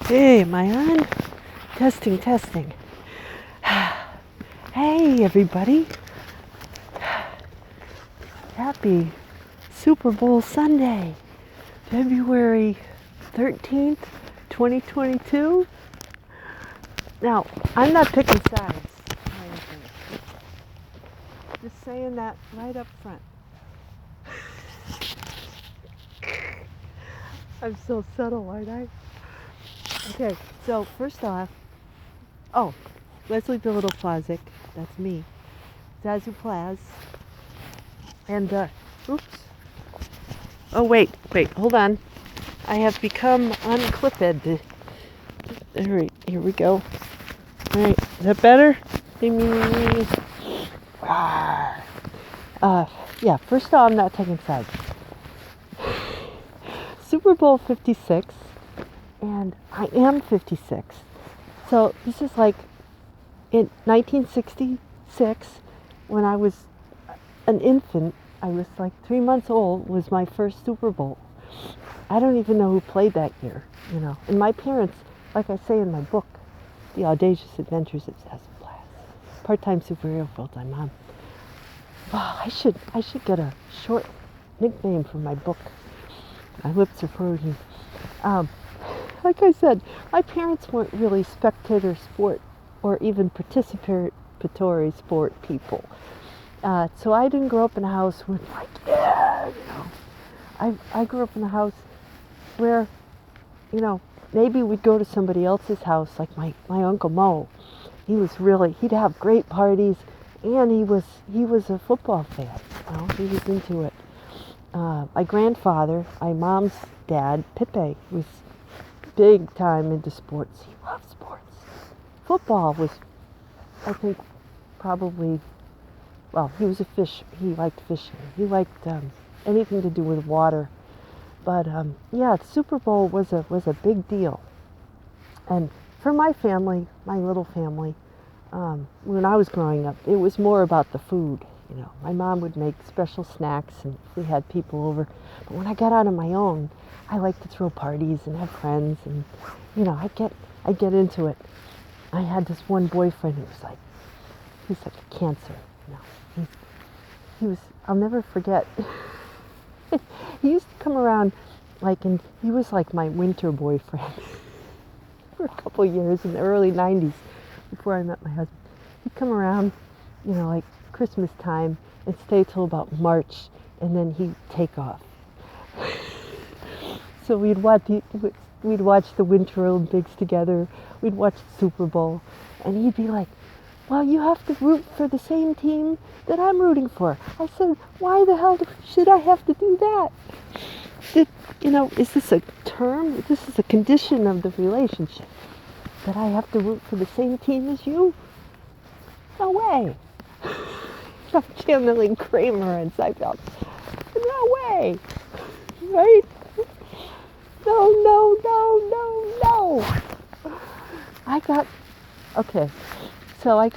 Hey, am I on? Testing. Hey, everybody. Happy Super Bowl Sunday, February 13th, 2022. Now, I'm not picking sides or anything. Just saying that right up front. I'm so subtle, aren't I? Okay, so first off, Leslie the Little Plazic, that's me. Zazoo Plazz. And, oops. Oh, wait, hold on. I have become unclipped. All right, here we go. All right, is that better? Yeah, first off, I'm not taking sides. Super Bowl 56, and I am 56. So this is like in 1966, when I was an infant. I was like 3 months old, was my first Super Bowl. I don't even know who played that year, you know. And my parents, like I say in my book, The Audacious Adventures of Zazoo Plazz, part-time superhero, full-time mom. Oh, I should get a short nickname for my book. My lips are frozen. Like I said, my parents weren't really spectator sport or even participatory sport people. So I didn't grow up in a house with I grew up in a house where, maybe we'd go to somebody else's house, like my Uncle Mo. He'd have great parties, and he was a football fan. He was into it. My grandfather, my mom's dad, Pipe, was big time into sports. He loved sports. Football was, I think, probably, he was a fish. He liked fishing. He liked anything to do with water. But the Super Bowl was a big deal. And for my family, my little family, when I was growing up, it was more about the food. My mom would make special snacks, and we had people over. But when I got out on my own, I liked to throw parties and have friends, and I get into it. I had this one boyfriend who was like a cancer. I'll never forget. He used to come around, and he was like my winter boyfriend for a couple years in the early 90s before I met my husband. He'd come around, like Christmas time, and stay till about March, and then he'd take off. So we'd watch the Winter Olympics together. We'd watch the Super Bowl, and he'd be like, "Well, you have to root for the same team that I'm rooting for." I said, "Why the hell should I have to do that? Is this a term? This is a condition of the relationship, that I have to root for the same team as you? No way." I'm channeling Kramer and Seinfeld. No way, right? No. So I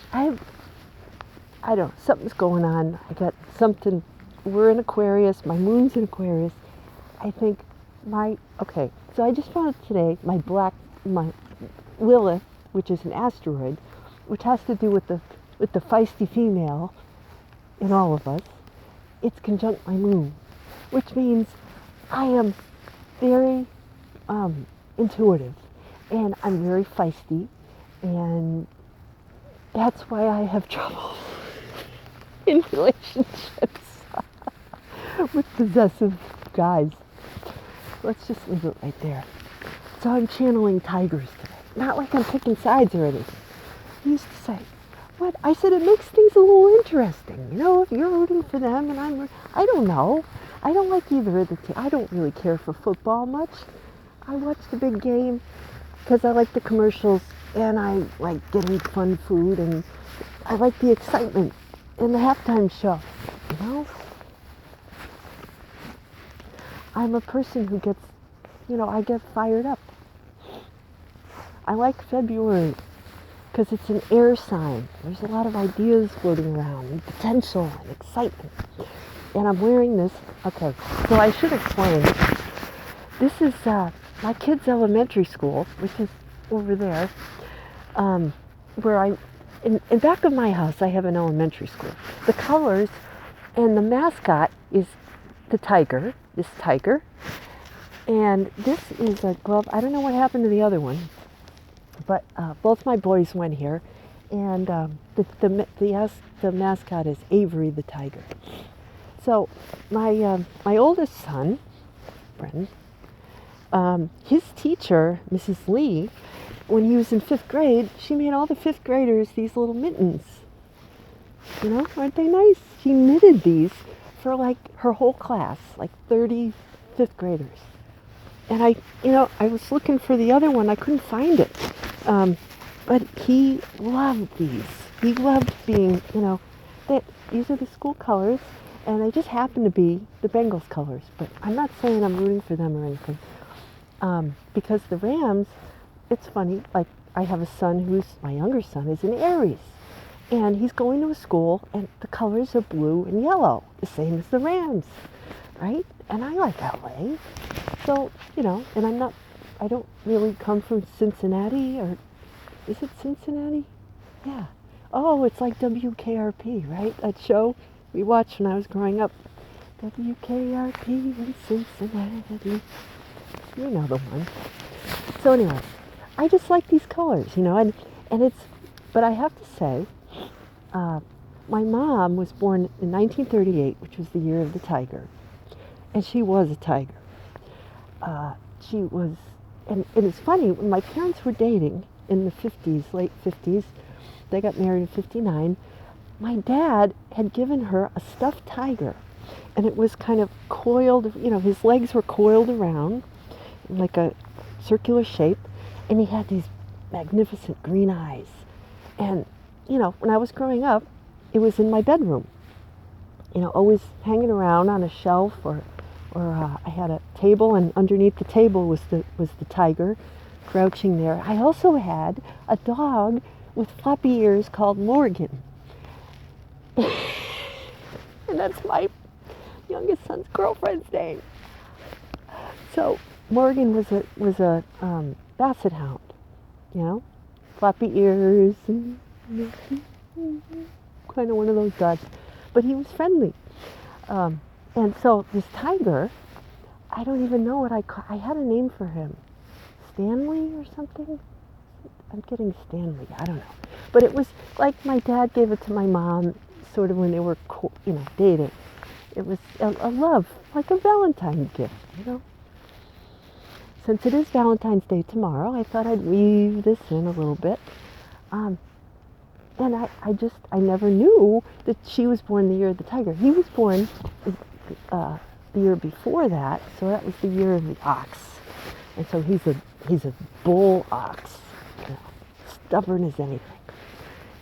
don't know, something's going on. I got something. We're in Aquarius. My moon's in Aquarius. I think so I just found today my Lilith, which is an asteroid, which has to do with the feisty female in all of us. It's conjunct my moon, which means I am very intuitive, and I'm very feisty, and that's why I have trouble in relationships with possessive guys. Let's just leave it right there. So I'm channeling tigers today. Not like I'm picking sides or anything. He used to say, "What?" I said, "It makes things a little interesting. If you're rooting for them and I don't know. I don't like either of the two. I don't really care for football much. I watch the big game because I like the commercials, and I like getting fun food, and I like the excitement in the halftime show, I'm a person who gets, I get fired up. I like February because it's an air sign. There's a lot of ideas floating around, and potential and excitement. And I'm wearing this. Okay, so I should explain. This is my kid's elementary school, which is over there, where in back of my house, I have an elementary school. The colors and the mascot is the tiger, this tiger. And this is a glove. I don't know what happened to the other one, but both my boys went here. And the mascot is Avery the tiger. So my oldest son, Brendan, his teacher, Mrs. Lee, when he was in 5th grade, she made all the 5th graders these little mittens. You know, aren't they nice? She knitted these for like her whole class, like 30 5th graders. And I was looking for the other one. I couldn't find it. But he loved these. He loved being, that these are the school colors, and they just happen to be the Bengals colors. But I'm not saying I'm rooting for them or anything. Because the Rams, it's funny, like I have a son my younger son is in Aries. And he's going to a school, and the colors are blue and yellow, the same as the Rams, right? And I like LA. So, and I don't really come from Cincinnati, or is it Cincinnati? Yeah. Oh, it's like WKRP, right? That show we watched when I was growing up. WKRP in Cincinnati. You know the one. So anyway, I just like these colors, and but I have to say, my mom was born in 1938, which was the year of the tiger, and she was a tiger. She was, and it's funny, when my parents were dating in the 50s, late 50s, they got married in 59, my dad had given her a stuffed tiger, and it was kind of coiled, his legs were coiled around in like a circular shape, and he had these magnificent green eyes. And, when I was growing up, it was in my bedroom, always hanging around on a shelf, or I had a table, and underneath the table was the tiger crouching there. I also had a dog with floppy ears called Morgan. And that's my youngest son's girlfriend's name. So Morgan was a basset hound, floppy ears, and kind of one of those dogs. But he was friendly. And so this tiger, I don't even know what I had a name for him. Stanley or something? I'm getting Stanley, I don't know. But it was like my dad gave it to my mom sort of when they were, dating. It was a love, like a Valentine's gift, Since it is Valentine's Day tomorrow, I thought I'd weave this in a little bit. And I never knew that she was born the year of the tiger. He was born the year before that, so that was the year of the ox. And so he's a bull ox, stubborn as anything.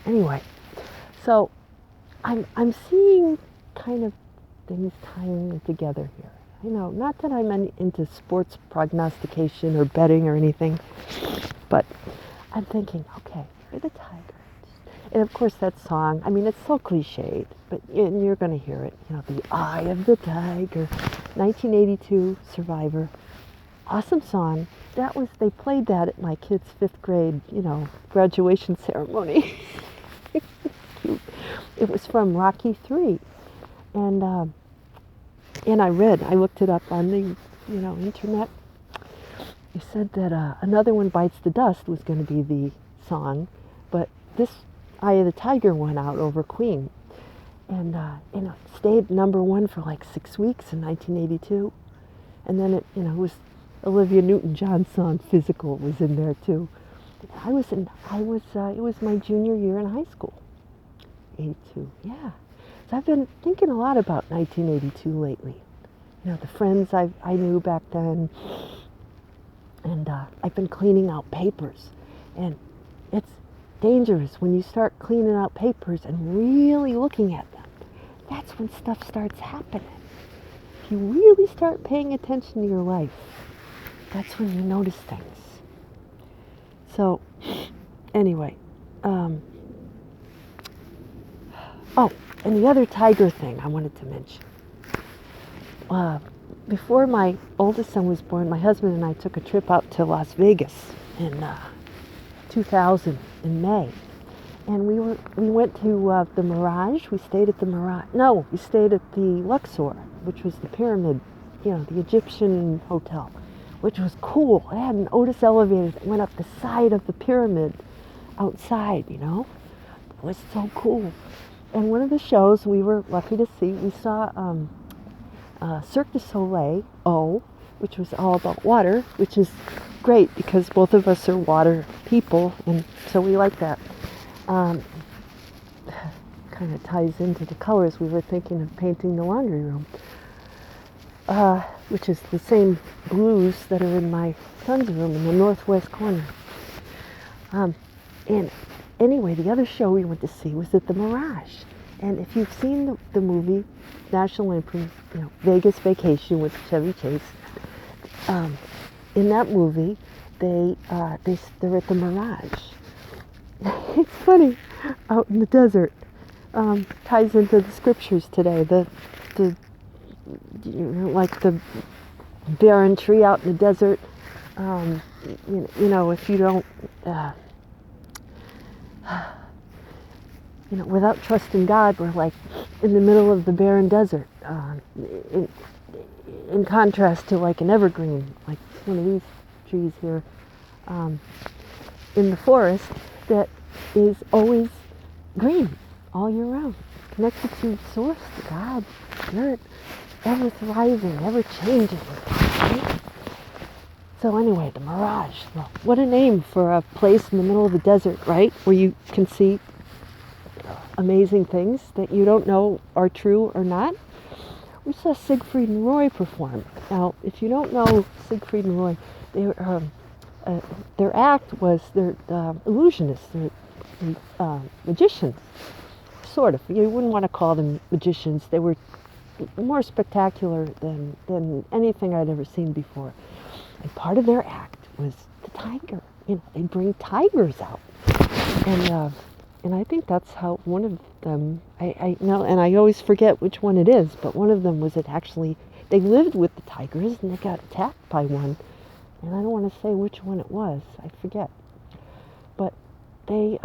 Anyway, so I'm seeing kind of things tying together here. Not that I'm into sports prognostication or betting or anything, but I'm thinking, okay, you're the tiger. And of course that song, it's so cliched, but you're going to hear it. The Eye of the Tiger, 1982, Survivor. Awesome song. They played that at my kid's 5th grade, graduation ceremony. Cute. It was from Rocky 3. And I looked it up on the, internet. It said that Another One Bites the Dust was going to be the song, but this Eye of the Tiger went out over Queen. And, it stayed #1 for like 6 weeks in 1982. And then it was Olivia Newton-John's song Physical was in there too. It was my junior year in high school. 82, yeah. So I've been thinking a lot about 1982 lately. The friends I knew back then. And I've been cleaning out papers. And it's dangerous when you start cleaning out papers and really looking at them. That's when stuff starts happening. If you really start paying attention to your life, that's when you notice things. So, anyway, and the other tiger thing I wanted to mention. Before my oldest son was born, my husband and I took a trip out to Las Vegas in 2000 in May. And we went to the Mirage. We stayed at the Mirage. No, we stayed at the Luxor, which was the pyramid, the Egyptian hotel, which was cool. It had an Otis elevator that went up the side of the pyramid outside, It was so cool. And one of the shows we were lucky to see, we saw Cirque du Soleil, which was all about water, which is great because both of us are water people, and so we like that. Kind of ties into the colors. We were thinking of painting the laundry room, which is the same blues that are in my son's room in the northwest corner. And anyway, the other show we went to see was at the Mirage. And if you've seen the movie National Lampoon's, Vegas Vacation with Chevy Chase, in that movie, they're at the Mirage. It's funny, out in the desert. Ties into the scriptures today. Like the barren tree out in the desert. If you don't, without trusting God, we're like in the middle of the barren desert. In contrast to like an evergreen, like one of these trees here, in the forest that is always green all year round, connected to source, to God, Spirit, ever thriving, ever changing. Right? So anyway, the Mirage. Well, what a name for a place in the middle of the desert, right? Where you can see amazing things that you don't know are true or not. We saw Siegfried and Roy perform. Now, if you don't know Siegfried and Roy, their act was they're illusionists, they're magicians, sort of. You wouldn't want to call them magicians. They were more spectacular than anything I'd ever seen before. And part of their act was the tiger. They'd bring tigers out, and I think that's how one of them. I always forget which one it is, but one of them was they lived with the tigers and they got attacked by one. And I don't want to say which one it was. I forget. But they,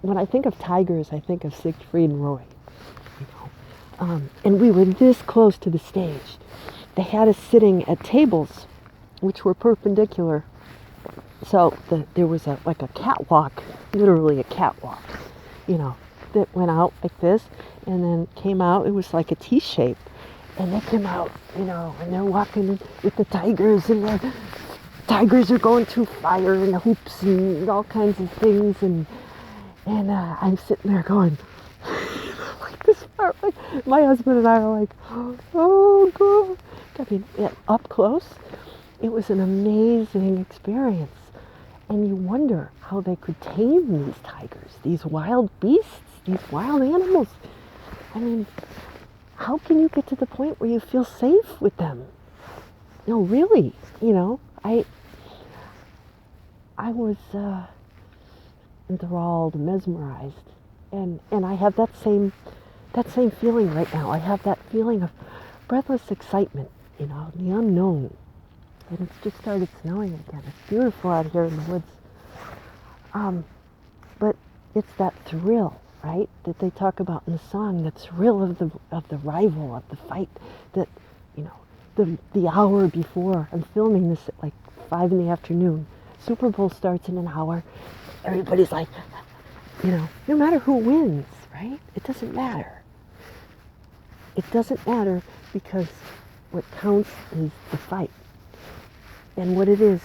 when I think of tigers, I think of Siegfried and Roy. And we were this close to the stage. They had us sitting at tables, which were perpendicular. So there was a catwalk, literally a catwalk, that went out like this, and then came out. It was like a T shape. And they came out, and they're walking with the tigers, and the tigers are going through fire and hoops and all kinds of things, and I'm sitting there going, like this part, like my husband and I are like, oh God. I mean, up close, it was an amazing experience, and you wonder how they could tame these tigers, these wild beasts, these wild animals. I mean, how can you get to the point where you feel safe with them? No, really, I was enthralled, mesmerized, and I have that same feeling right now. I have that feeling of breathless excitement, the unknown. And it's just started snowing again. It's beautiful out here in the woods. But it's that thrill, right, that they talk about in the song, the thrill of the rival, of the fight, that, the hour before. I'm filming this at like 5 in the afternoon. Super Bowl starts in an hour. Everybody's like, no matter who wins, right? It doesn't matter. It doesn't matter because what counts is the fight. And what it is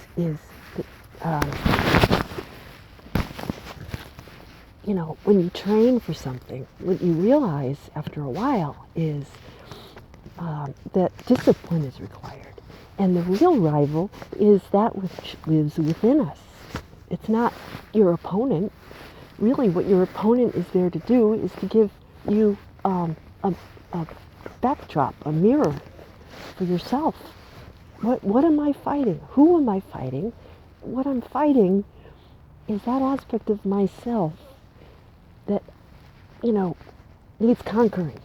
when you train for something, what you realize after a while is that discipline is required. And the real rival is that which lives within us. It's not your opponent. Really, what your opponent is there to do is to give you a backdrop, a mirror for yourself. What am I fighting? Who am I fighting? What I'm fighting is that aspect of myself that, needs conquering.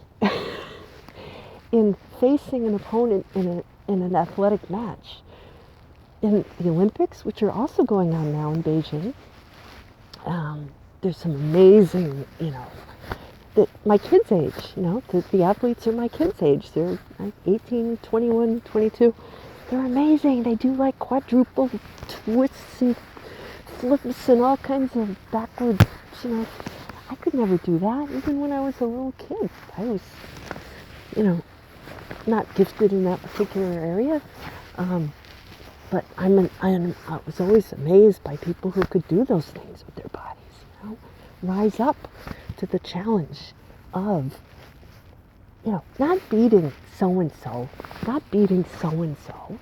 In facing an opponent in an athletic match. In the Olympics, which are also going on now in Beijing, There's some amazing, my kids' age, the athletes are my kids' age. They're like 18, 21, 22. They're amazing. They do like quadruple twists and flips and all kinds of backwards, I could never do that, even when I was a little kid. I was, not gifted in that particular area. But I was always amazed by people who could do those things with their bodies, rise up to the challenge of, not beating so-and-so, not beating so-and-so.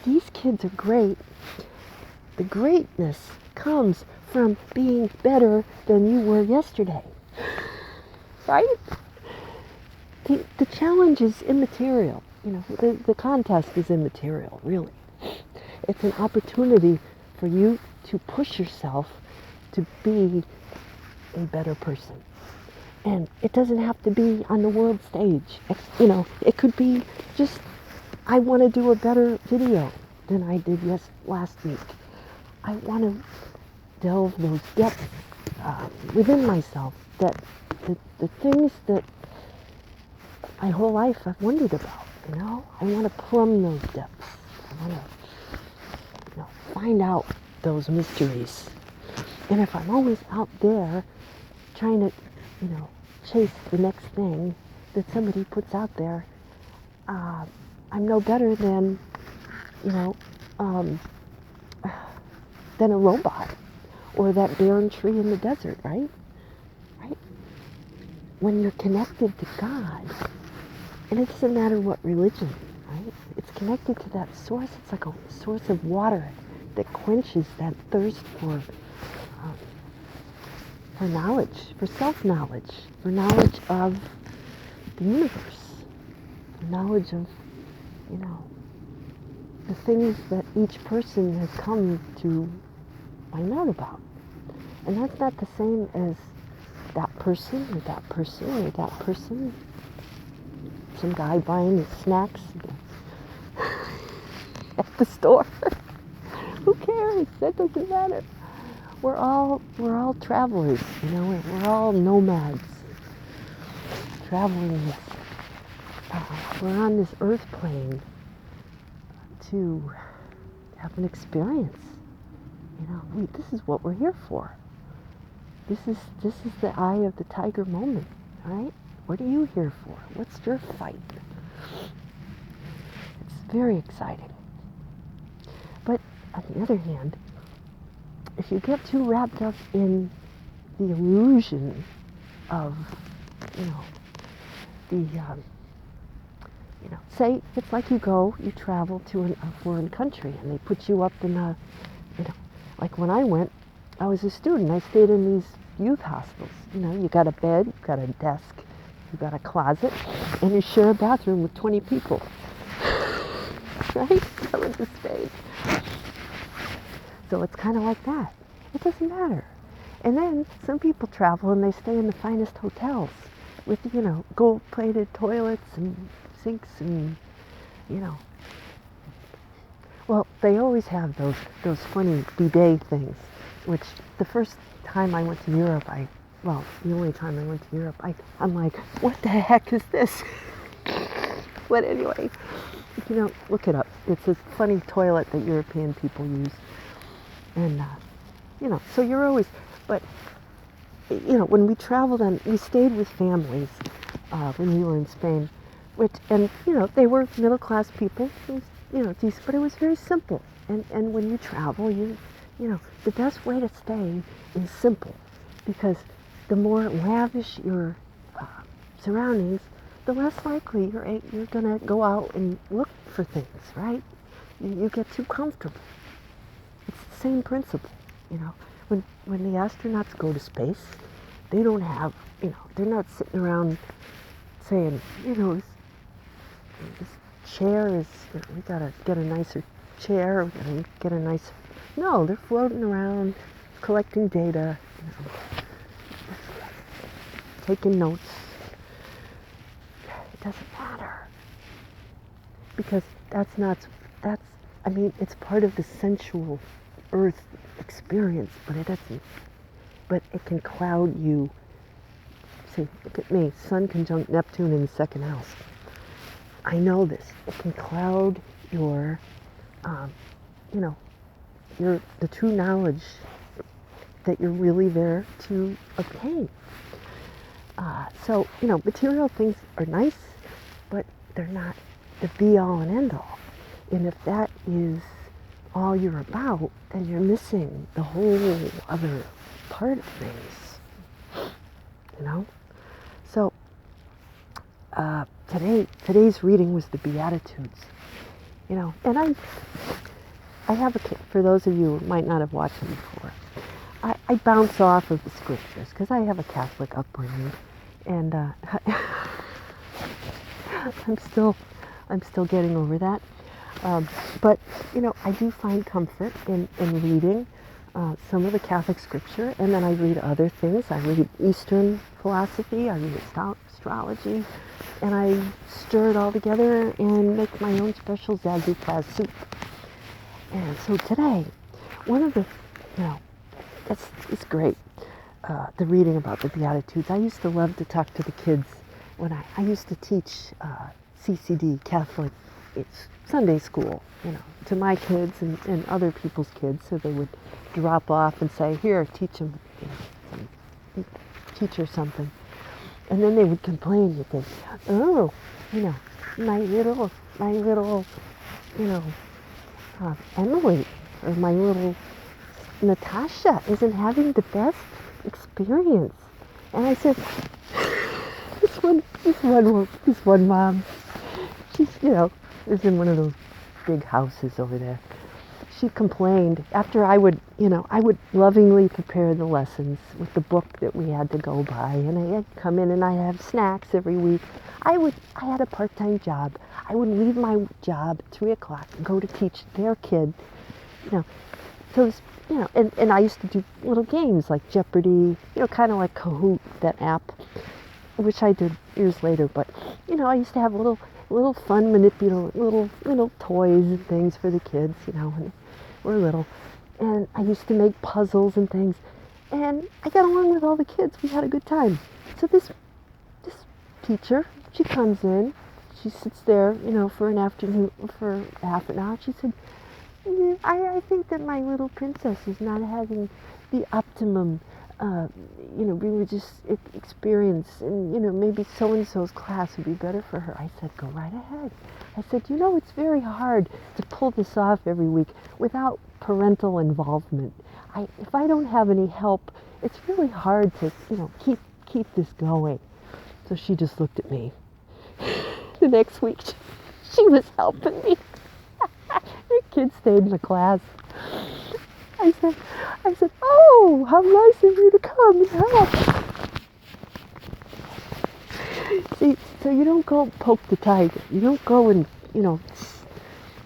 These kids are great. The greatness comes from being better than you were yesterday, right? The challenge is immaterial. The contest is immaterial, really. It's an opportunity for you to push yourself to be a better person. And it doesn't have to be on the world stage. It could be just, I want to do a better video than I did last week. I want to delve those depths within myself, that the things that my whole life I've wondered about, I want to plumb those depths. I want to, find out those mysteries. And if I'm always out there trying to, chase the next thing that somebody puts out there, I'm no better than, than a robot or that barren tree in the desert, right? Right? When you're connected to God, and it doesn't matter what religion, right? It's connected to that source. It's like a source of water that quenches that thirst for knowledge, for self-knowledge, for knowledge of the universe, for knowledge of, the things that each person has come to find out about. And that's not the same as that person or that person or that person. Some guy buying his snacks at the store. Who cares? That doesn't matter. We're all travelers, we're all nomads. Traveling this, we're on this earth plane to have an experience. This is what we're here for. This is the eye of the tiger moment, right? What are you here for? What's your fight? It's very exciting. But on the other hand, if you get too wrapped up in the illusion of, say it's like you travel to a foreign country and they put you up in a, like when I went, I was a student. I stayed in these youth hostels. You got a bed, you got a desk, you got a closet, and you share a bathroom with 20 people. Right? That was the space. So it's kind of like that. It doesn't matter. And then some people travel and they stay in the finest hotels with, gold-plated toilets and sinks and, Well, they always have those funny bidet things, which the first time I went to Europe, the only time I went to Europe, I'm like, what the heck is this? But anyway, look it up. It's a funny toilet that European people use. And, so you're always, but, when we traveled we stayed with families when we were in Spain, they were middle-class people. It was, decent, but it was very simple. And when you travel, the best way to stay is simple, because the more lavish your surroundings, the less likely you're going to go out and look for things, right? You get too comfortable. It's the same principle, When the astronauts go to space, they don't have, they're not sitting around saying, this chair is, we gotta get a nicer chair, we gotta get a nice. No, they're floating around, collecting data, taking notes. It doesn't matter, because it's part of the sensual earth experience, but it doesn't but it can cloud you. See, look at me, Sun conjunct Neptune in the second house. I know this. It can cloud your, the true knowledge that you're really there to obtain. So, material things are nice, but they're not the be-all and end-all. And if that is all you're about, then you're missing the whole other part of things, So, today's reading was the Beatitudes, and I have for those of you who might not have watched them before, I bounce off of the scriptures because I have a Catholic upbringing, and I'm still getting over that. But I do find comfort in reading some of the Catholic scripture, and then I read other things. I read Eastern philosophy, I read astrology, and I stir it all together and make my own special Zazoo Plazz soup. And so today, one of the, it's great, the reading about the Beatitudes. I used to love to talk to the kids when I used to teach CCD, Catholic, it's Sunday school, to my kids and other people's kids, so they would drop off and say, here, teach them, teach her something. And then they would complain, you'd think, oh, my little, Emily, or my little Natasha isn't having the best experience. And I said, this one mom, she's, is in one of those big houses over there. She complained after I would lovingly prepare the lessons with the book that we had to go by, and I'd come in and I'd have snacks every week. I had a part-time job. I would leave my job at 3 o'clock and go to teach their kid, so and I used to do little games like Jeopardy, kind of like Kahoot, that app, which I did years later, but, I used to have little fun little toys and things for the kids, when we're little. And I used to make puzzles and things. And I got along with all the kids. We had a good time. So this teacher, she comes in. She sits there, for an afternoon, for half an hour. She said, I think that my little princess is not having the optimum religious experience, and maybe so-and-so's class would be better for her. I said, go right ahead. I said, it's very hard to pull this off every week without parental involvement. If I don't have any help, it's really hard to, keep this going. So she just looked at me. The next week, she was helping me. The kids stayed in the class. I said, oh, how nice of you to come and help. See, so you don't go poke the tiger. You don't go and,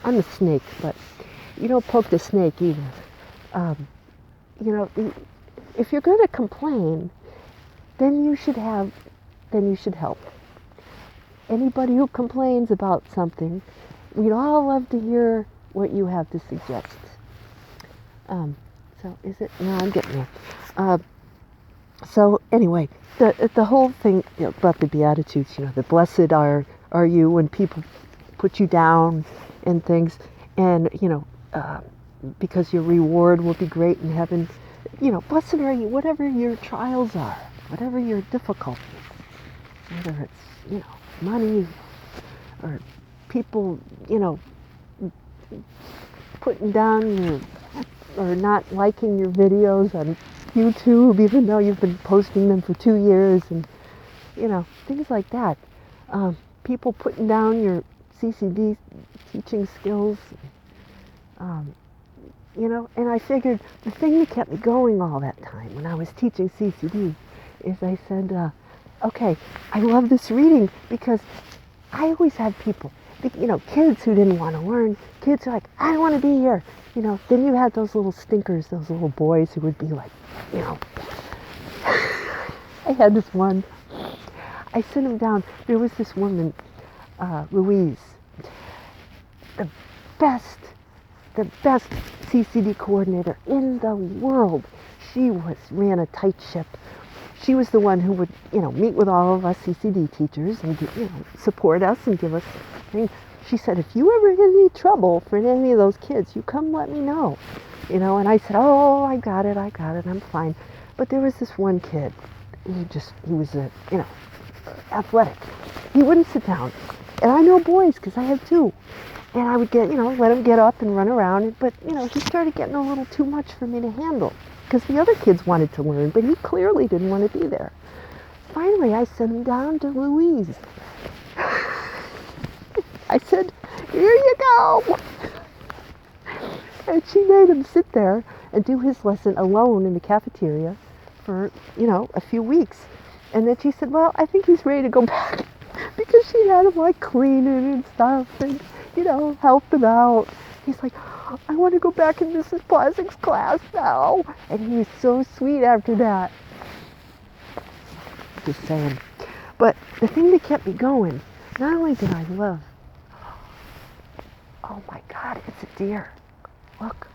I'm a snake, but you don't poke the snake either. If you're going to complain, then you should help. Anybody who complains about something, we'd all love to hear what you have to suggest. So is it? No, I'm getting there. So anyway, the whole thing about the Beatitudes, the blessed are you when people put you down and things, and because your reward will be great in heaven. Blessed are you, whatever your trials are, whatever your difficulties, whether it's money or people putting down your, or not liking your videos on YouTube, even though you've been posting them for 2 years, and things like that. People putting down your CCD teaching skills, and I figured the thing that kept me going all that time when I was teaching CCD is I said, okay, I love this reading because I always had people, kids who didn't want to learn, kids who are like, I don't want to be here. Then you had those little stinkers, those little boys who would be like, I had this one, I sent him down, there was this woman, Louise, the best the best CCD coordinator in the world. She ran a tight ship. She was the one who would, meet with all of us CCD teachers and, support us and give us things. She said, if you ever get any trouble for any of those kids, you come let me know. And I said, oh, I got it, I'm fine. But there was this one kid, he was athletic. He wouldn't sit down. And I know boys, because I have two. And I would let him get up and run around. But, he started getting a little too much for me to handle. Because the other kids wanted to learn, but he clearly didn't want to be there. Finally, I sent him down to Louise. I said, here you go. And she made him sit there and do his lesson alone in the cafeteria for, a few weeks. And then she said, well, I think he's ready to go back. Because she had him cleaning and stuff and, help him out. He's like, I want to go back in Mrs. Plazz's class now. And he was so sweet after that. Just saying. But the thing that kept me going, not only did I love, oh my God, it's a deer. Look.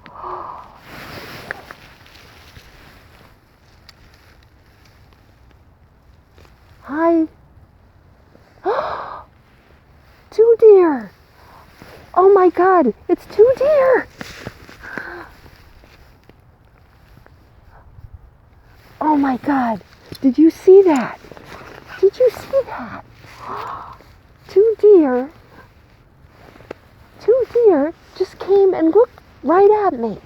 Hi. 2 deer. Oh my God, it's 2 deer. Oh my God, did you see that? Did you see that? 2 deer. 2 deer just came and looked right at me.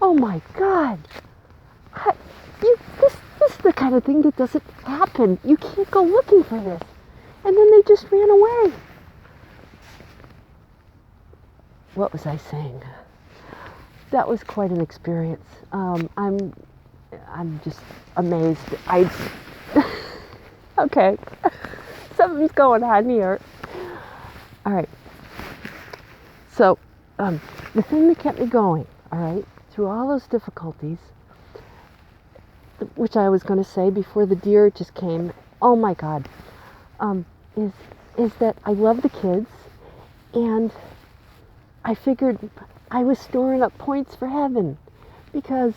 Oh my God. This is the kind of thing that doesn't happen. You can't go looking for this. And then they just ran away. What was I saying? That was quite an experience. I'm just amazed. Okay, something's going on here. All right. So the thing that kept me going, all right, through all those difficulties, which I was going to say before the deer just came, oh my God, is that I love the kids, and I figured I was storing up points for heaven, because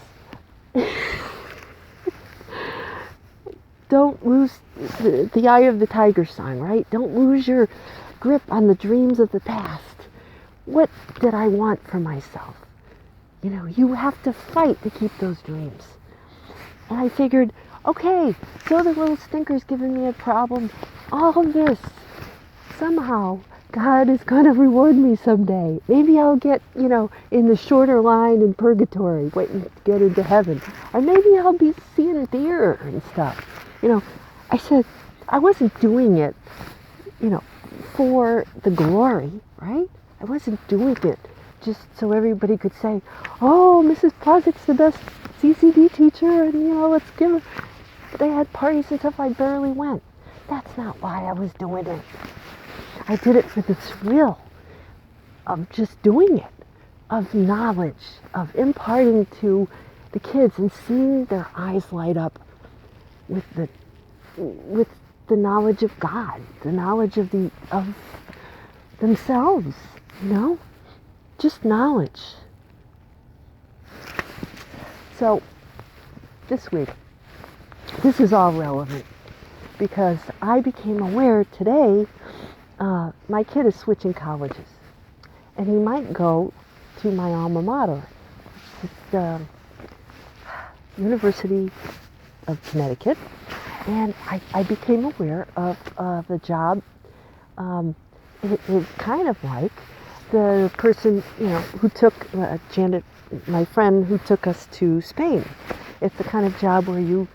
don't lose the eye of the tiger song, right? Don't lose your grip on the dreams of the past. What did I want for myself? You have to fight to keep those dreams. And I figured, okay, so the little stinker's giving me a problem. All of this, somehow, God is going to reward me someday. Maybe I'll get, in the shorter line in purgatory, waiting to get into heaven. Or maybe I'll be seeing deer and stuff. I said, I wasn't doing it, for the glory, right? I wasn't doing it just so everybody could say, oh, Mrs. Plaz's the best CCD teacher, and, let's give her. They had parties and stuff, I barely went. That's not why I was doing it. I did it for the thrill of just doing it, of knowledge, of imparting to the kids and seeing their eyes light up with the knowledge of God, the knowledge of themselves, just knowledge. So this week, this is all relevant because I became aware today my kid is switching colleges, and he might go to my alma mater. It's the University of Connecticut, and I became aware of the job. It is kind of like the person, who took Janet, my friend, who took us to Spain. It's the kind of job where you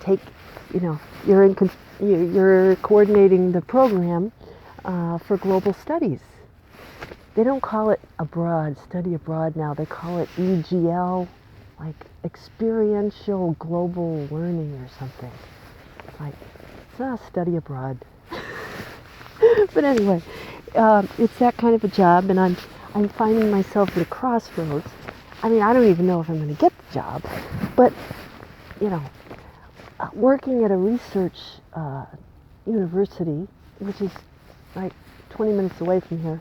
take, you're coordinating the program for global studies. They don't call it study abroad now. They call it EGL, like experiential global learning or something. It's not study abroad. But anyway, it's that kind of a job, and I'm finding myself at a crossroads. I don't even know if I'm going to get the job, but working at a research university, which is like 20 minutes away from here,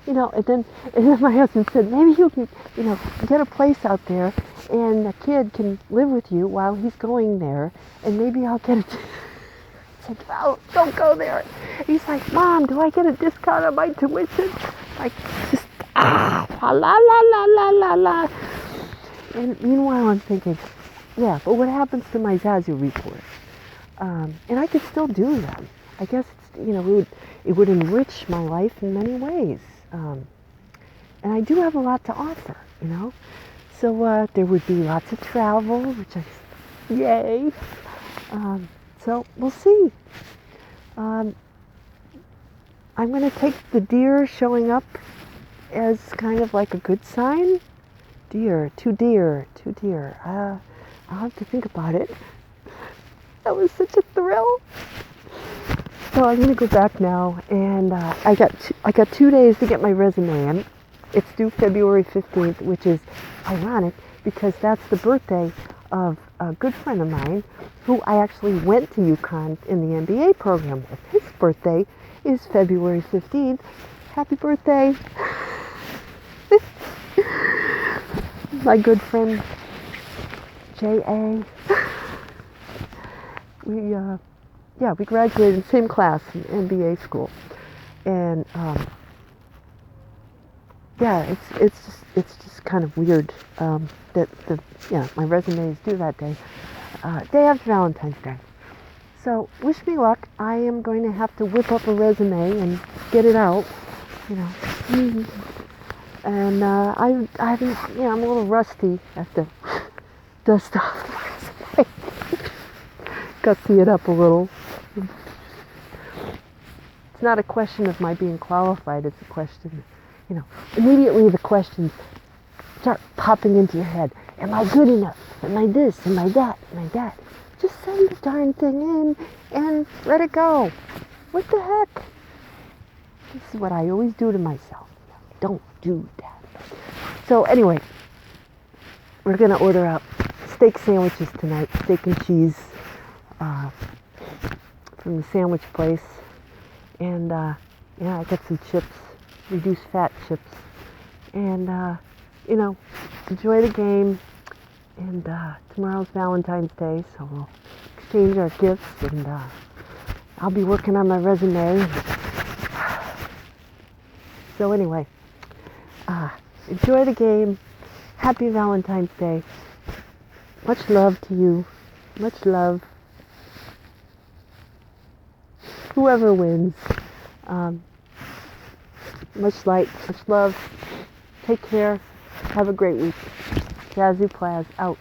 And then my husband said, maybe you can, get a place out there and a kid can live with you while he's going there, and maybe I'll get I said, oh, don't go there. He's like, Mom, do I get a discount on my tuition? Like, just, la, la, la, la, la, la. And meanwhile, I'm thinking, yeah, but what happens to my Zazoo reports? And I could still do them. I guess, it would enrich my life in many ways. And I do have a lot to offer, So there would be lots of travel, which yay. So we'll see. I'm going to take the deer showing up as kind of like a good sign. Two deer. I'll have to think about it. That was such a thrill. So I'm going to go back now, and I got 2 days to get my resume in. It's due February 15th, which is ironic because that's the birthday of a good friend of mine who I actually went to UConn in the MBA program with. His birthday is February 15th. Happy birthday. My good friend J.A. We graduated in the same class in MBA school. And it's just kind of weird that my resume is due that day. Day after Valentine's Day. So wish me luck. I am going to have to whip up a resume and get it out, And I haven't, I'm a little rusty. I have to dust off the resume. Gussy it up a little. It's not a question of my being qualified. It's a question, immediately the questions start popping into your head. Am I good enough? Am I this? Am I that? Am I that? Just send the darn thing in and let it go. What the heck? This is what I always do to myself. Don't do that. So anyway, we're going to order out steak sandwiches tonight. Steak and cheese from the sandwich place. And I got some chips, reduced fat chips. And, enjoy the game. And tomorrow's Valentine's Day, so we'll exchange our gifts. And I'll be working on my resume. So anyway, enjoy the game. Happy Valentine's Day. Much love to you. Much love. Whoever wins. Much light, much love. Take care. Have a great week. Zazoo Plazz out.